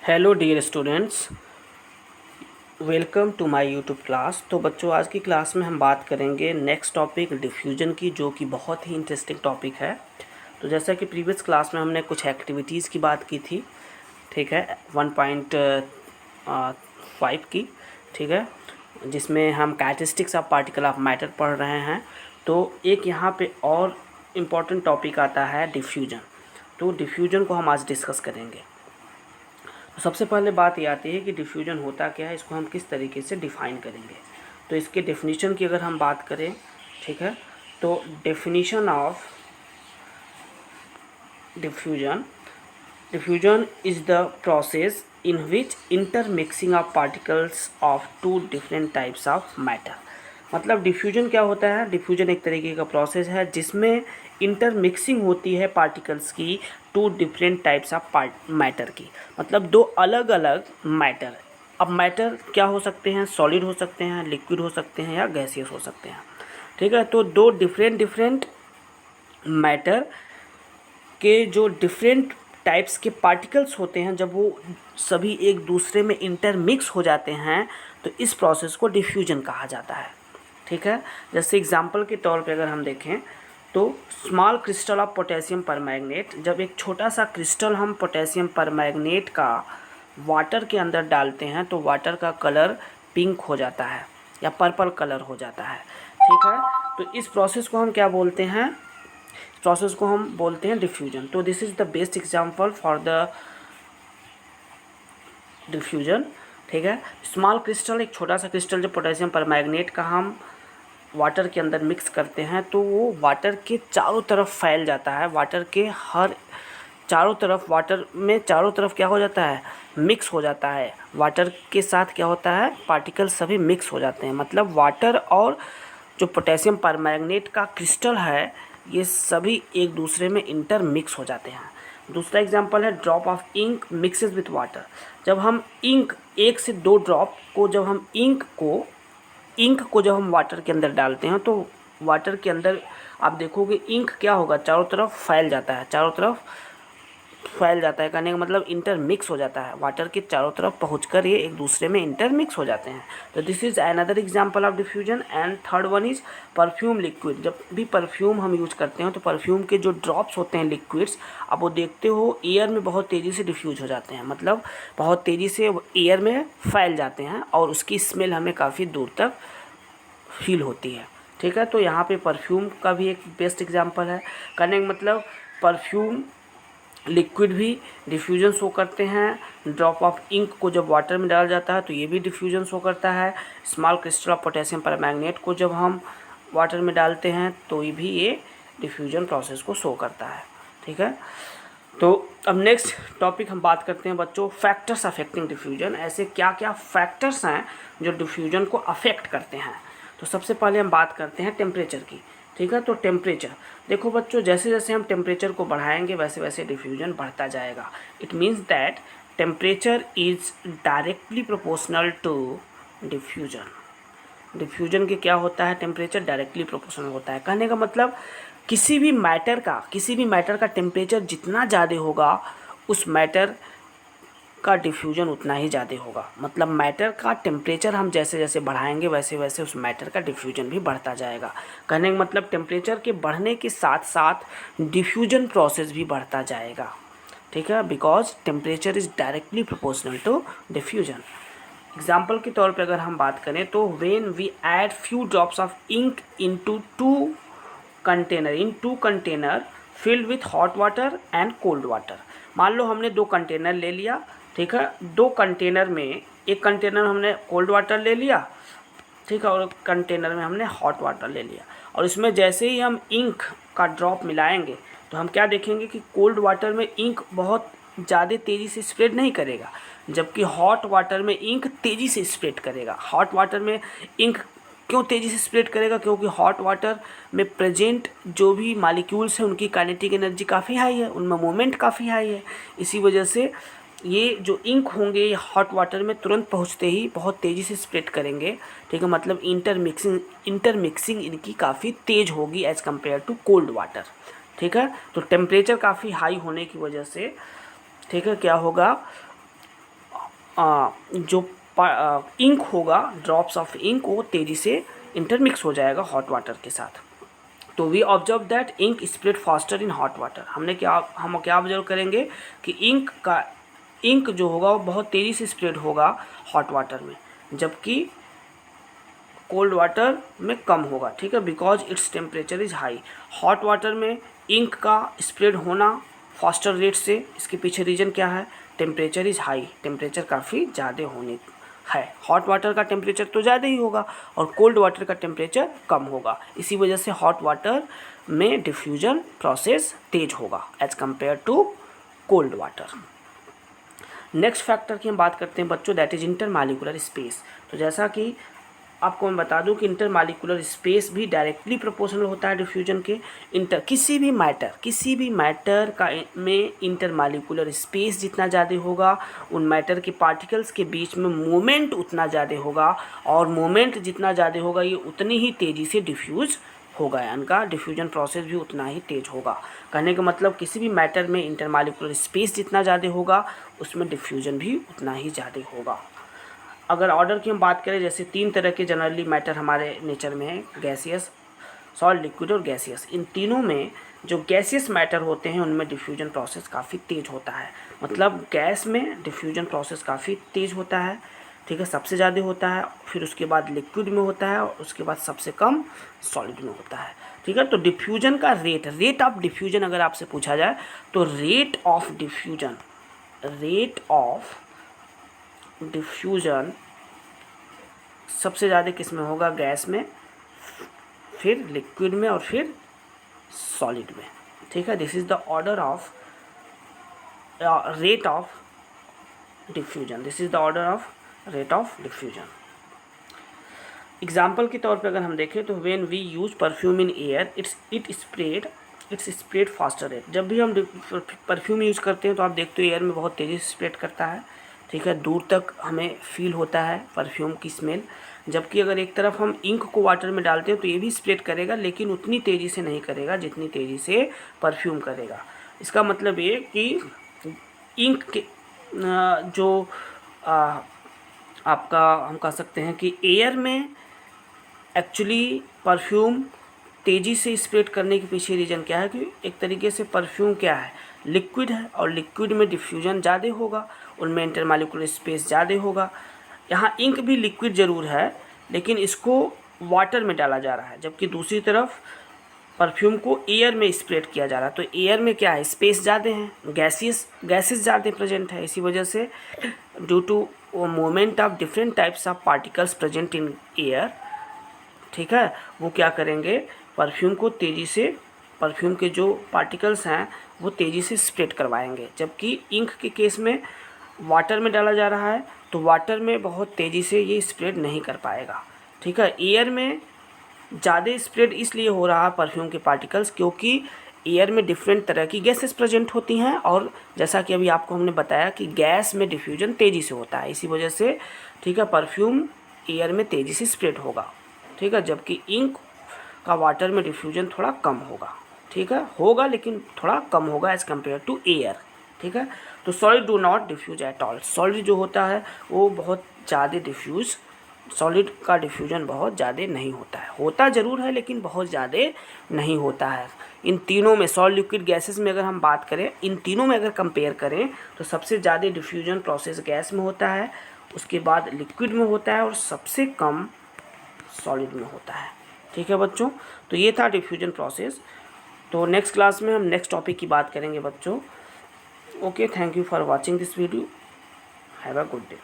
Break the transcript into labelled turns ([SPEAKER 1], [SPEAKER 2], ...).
[SPEAKER 1] Hello dear students, welcome to my YouTube class. तो बच्चों, आज की क्लास में हम बात करेंगे नेक्स्ट टॉपिक डिफ्यूजन की, जो कि बहुत ही इंटरेस्टिंग टॉपिक है। तो जैसा कि प्रीवियस क्लास में हमने कुछ एक्टिविटीज़ की बात की थी, ठीक है, 1.5 की, ठीक है, जिसमें हम characteristics of particle of matter पढ़ रहे हैं। तो एक यहाँ पे और इम्पॉर्टेंट टॉपिक आता है डिफ्यूजन। तो डिफ्यूजन को हम आज डिस्कस करेंगे। तो सबसे पहले बात ये आती है कि डिफ्यूजन होता क्या है, इसको हम किस तरीके से डिफ़ाइन करेंगे। तो इसके डेफिनेशन की अगर हम बात करें, ठीक है, तो definition of diffusion, diffusion is the process in which intermixing of particles of two different types of matter. मतलब डिफ्यूजन क्या होता है? डिफ्यूजन एक तरीके का प्रोसेस है जिसमें इंटरमिक्सिंग होती है पार्टिकल्स की two different types of matter की। मतलब दो अलग अलग मैटर। अब मैटर क्या हो सकते हैं? सॉलिड हो सकते हैं, लिक्विड हो सकते हैं, या गैसियस हो सकते हैं, ठीक है। तो दो डिफरेंट मैटर के जो डिफरेंट टाइप्स के पार्टिकल्स होते हैं, जब वो सभी एक दूसरे में इंटरमिक्स हो जाते हैं, तो इस प्रोसेस को डिफ्यूजन कहा जाता है, ठीक है। जैसे एग्जांपल के तौर पे अगर हम देखें तो small crystal of potassium permanganate, जब एक छोटा सा क्रिस्टल हम पोटेशियम परमैंगनेट का वाटर के अंदर डालते हैं तो वाटर का कलर पिंक हो जाता है या पर्पल कलर हो जाता है, ठीक है। तो इस प्रोसेस को हम क्या बोलते हैं? प्रोसेस को हम बोलते हैं डिफ्यूजन। तो this is the best example for the diffusion, ठीक है। स्मॉल क्रिस्टल, एक छोटा सा क्रिस्टल जो पोटेशियम परमैंगनेट का हम वाटर के अंदर मिक्स करते हैं तो वो वाटर के चारों तरफ फैल जाता है। वाटर के हर चारों तरफ, वाटर में चारों तरफ क्या हो जाता है? मिक्स हो जाता है। वाटर के साथ क्या होता है? पार्टिकल सभी मिक्स हो जाते हैं। मतलब वाटर और जो पोटेशियम परमैंगनेट का क्रिस्टल है, ये सभी एक दूसरे में इंटर मिक्स हो जाते हैं। दूसरा एग्जांपल है drop of ink mixes with water. जब हम इंक, एक से दो ड्रॉप को, जब हम इंक को जब हम वाटर के अंदर डालते हैं तो वाटर के अंदर आप देखोगे इंक क्या होगा? चारों तरफ फैल जाता है। चारों तरफ फैल जाता है कहने का मतलब इंटरमिक्स हो जाता है। वाटर के चारों तरफ पहुंचकर ये एक दूसरे में इंटरमिक्स हो जाते हैं। तो this is another example of diffusion. And third one is perfume liquid. जब भी परफ्यूम हम यूज करते हैं तो परफ्यूम के जो ड्रॉप्स होते हैं लिक्विड्स, अब वो देखते हो एयर में बहुत तेज़ी से डिफ्यूज हो जाते हैं। मतलब बहुत तेज़ी से एयर में फैल जाते हैं और उसकी स्मेल हमें काफ़ी दूर तक फील होती है, ठीक है। तो यहाँ पे परफ्यूम का भी एक बेस्ट एग्जांपल है। कहने का मतलब परफ्यूम लिक्विड भी डिफ्यूजन शो करते हैं। ड्रॉप ऑफ इंक को जब वाटर में डाला जाता है तो ये भी डिफ्यूजन शो करता है। Small crystal of potassium permanganate को जब हम वाटर में डालते हैं तो ये डिफ्यूजन प्रोसेस को शो करता है, ठीक है। तो अब नेक्स्ट टॉपिक हम बात करते हैं बच्चों, फैक्टर्स अफेक्टिंग डिफ्यूजन। ऐसे क्या क्या फैक्टर्स हैं जो डिफ्यूजन को अफेक्ट करते हैं। तो सबसे पहले हम बात करते हैं टेम्परेचर की, ठीक है। तो टेम्परेचर, देखो बच्चों, जैसे जैसे हम टेम्परेचर को बढ़ाएंगे वैसे वैसे डिफ्यूजन बढ़ता जाएगा। It means that temperature is directly proportional to diffusion. Diffusion के क्या होता है? टेम्परेचर डायरेक्टली प्रोपोर्शनल होता है। कहने का मतलब किसी भी मैटर का टेम्परेचर जितना ज़्यादा होगा उस मैटर का डिफ्यूजन उतना ही ज़्यादा होगा। मतलब मैटर का टेम्परेचर हम जैसे जैसे बढ़ाएंगे वैसे वैसे उस मैटर का डिफ्यूजन भी बढ़ता जाएगा। कहने का मतलब टेम्परेचर के बढ़ने के साथ साथ डिफ्यूजन प्रोसेस भी बढ़ता जाएगा, ठीक है, because temperature is directly proportional to diffusion. Example के तौर पे अगर हम बात करें तो when we add few drops of ink into two container filled with hot water and cold water. मान लो हमने दो कंटेनर ले लिया, ठीक है। दो कंटेनर में एक कंटेनर हमने कोल्ड वाटर ले लिया, ठीक है, और कंटेनर में हमने हॉट वाटर ले लिया। और इसमें जैसे ही हम इंक का ड्रॉप मिलाएंगे तो हम क्या देखेंगे कि कोल्ड वाटर में इंक बहुत ज़्यादा तेज़ी से स्प्रेड नहीं करेगा, जबकि हॉट वाटर में इंक तेज़ी से स्प्रेड करेगा। हॉट वाटर में इंक क्यों तेज़ी से स्प्रेड करेगा? क्योंकि हॉट वाटर में प्रेजेंट जो भी मॉलिक्यूल्स हैं उनकी काइनेटिक एनर्जी काफ़ी हाई है, उनमें मोमेंट काफ़ी हाई है। इसी वजह से ये जो इंक होंगे ये हॉट वाटर में तुरंत पहुंचते ही बहुत तेज़ी से स्प्रेड करेंगे, ठीक है। मतलब इंटरमिक्सिंग इनकी काफ़ी तेज़ होगी as compare to cold water, ठीक है। तो टेम्परेचर काफ़ी हाई होने की वजह से, ठीक है, क्या होगा? जो इंक होगा, ड्रॉप्स ऑफ इंक, वो तेज़ी से इंटरमिक्स हो जाएगा हॉट वाटर के साथ। तो we observe that ink spread faster in hot water. हम क्या ऑब्जर्व करेंगे कि इंक जो होगा वो बहुत तेज़ी से स्प्रेड होगा हॉट वाटर में, जबकि कोल्ड वाटर में कम होगा। ठीक है, because its temperature is high. Hot water में इंक का स्प्रेड होना फास्टर रेट से, इसके पीछे रीज़न क्या है, टेम्परेचर इज़ हाई, टेम्परेचर काफ़ी ज़्यादा होने है। हॉट वाटर का टेम्परेचर तो ज़्यादा ही होगा और कोल्ड वाटर का टेम्परेचर कम होगा, इसी वजह से हॉट वाटर में डिफ्यूजन प्रोसेस तेज होगा as compare to cold water. Next factor की हम बात करते हैं बच्चों, दैट इज इंटरमॉलिक्यूलर स्पेस। तो जैसा कि आपको मैं बता दूं कि इंटरमॉलिक्यूलर स्पेस भी डायरेक्टली प्रोपोर्शनल होता है डिफ्यूजन के। किसी भी मैटर का में इंटरमॉलिक्यूलर स्पेस जितना ज़्यादा होगा, उन मैटर के पार्टिकल्स के बीच में मोमेंट उतना ज़्यादा होगा, और मोमेंट जितना ज़्यादा होगा ये उतनी ही तेज़ी से डिफ्यूज़ होगा, इनका डिफ्यूजन प्रोसेस भी उतना ही तेज होगा। कहने का मतलब किसी भी मैटर में इंटरमॉलिक्यूलर स्पेस जितना ज़्यादा होगा उसमें डिफ्यूजन भी उतना ही ज़्यादा होगा। अगर ऑर्डर की हम बात करें, जैसे 3 तरह के जनरली मैटर हमारे नेचर में है, गैसियस, सॉलिड, लिक्विड और गैसियस। इन तीनों में जो गैसियस मैटर होते हैं उनमें डिफ्यूजन प्रोसेस काफ़ी तेज होता है, मतलब गैस में डिफ्यूजन प्रोसेस काफ़ी तेज होता है। ठीक है, सबसे ज़्यादा होता है, फिर उसके बाद लिक्विड में होता है और उसके बाद सबसे कम सॉलिड में होता है। ठीक है, तो डिफ्यूजन का रेट ऑफ डिफ्यूजन अगर आपसे पूछा जाए तो रेट ऑफ डिफ्यूजन सबसे ज़्यादा किस में होगा, गैस में, फिर लिक्विड में और फिर सॉलिड में। ठीक है, this is the order of rate of diffusion, this is the order of rate of diffusion. Example के तौर पे अगर हम देखें तो when we use perfume in air it's spread faster rate. जब भी हम परफ्यूम यूज़ करते हैं तो आप देखते हो एयर में बहुत तेज़ी से स्प्रेड करता है। ठीक है, दूर तक हमें फील होता है परफ्यूम की स्मेल। जबकि अगर एक तरफ हम इंक को वाटर में डालते हैं तो ये भी स्प्रेड करेगा, लेकिन उतनी तेज़ी से नहीं करेगा जितनी तेज़ी से परफ्यूम करेगा। इसका मतलब ये कि इंक के जो आपका हम कह सकते हैं कि एयर में एक्चुअली परफ्यूम तेज़ी से स्प्रेड करने के पीछे रीज़न क्या है कि एक तरीके से परफ्यूम क्या है, लिक्विड है, और लिक्विड में डिफ्यूजन ज़्यादा होगा, उनमें इंटरमॉलिक्यूलर स्पेस ज़्यादा होगा। यहाँ इंक भी लिक्विड ज़रूर है लेकिन इसको वाटर में डाला जा रहा है, जबकि दूसरी तरफ परफ्यूम को एयर में स्प्रेड किया जा रहा है। तो एयर में क्या है, स्पेस ज़्यादा है, गैसेस ज़्यादा प्रेजेंट है, इसी वजह से due to movement of different types of particles present in air, ठीक है, वो क्या करेंगे, परफ्यूम को तेज़ी से, परफ्यूम के जो पार्टिकल्स हैं वो तेज़ी से स्प्रेड करवाएंगे। जबकि इंक के केस में वाटर में डाला जा रहा है तो वाटर में बहुत तेज़ी से ये स्प्रेड नहीं कर पाएगा। ठीक है, एयर में ज़्यादा स्प्रेड इसलिए हो रहा है परफ्यूम के पार्टिकल्स क्योंकि एयर में डिफरेंट तरह की गैसेस प्रेजेंट होती हैं, और जैसा कि अभी आपको हमने बताया कि गैस में डिफ्यूजन तेज़ी से होता है, इसी वजह से ठीक है परफ्यूम एयर में तेज़ी से स्प्रेड होगा। ठीक है, जबकि इंक का वाटर में डिफ्यूजन थोड़ा कम होगा। ठीक है, होगा लेकिन थोड़ा कम होगा एज़ कम्पेयर टू एयर। ठीक है, तो solid do not diffuse at all. Solid जो होता है वो बहुत ज़्यादा डिफ्यूज़, सॉलिड का डिफ्यूजन बहुत ज़्यादा नहीं होता है, होता ज़रूर है लेकिन बहुत ज़्यादा नहीं होता है। इन तीनों में सॉलिड, लिक्विड, गैसेस में अगर हम बात करें, इन तीनों में अगर कंपेयर करें तो सबसे ज़्यादा डिफ्यूजन प्रोसेस गैस में होता है, उसके बाद लिक्विड में होता है और सबसे कम सॉलिड में होता है। ठीक है बच्चों, तो ये था डिफ्यूजन प्रोसेस। तो नेक्स्ट क्लास में हम नेक्स्ट टॉपिक की बात करेंगे बच्चों। Okay, thank you for watching this video, have a good day.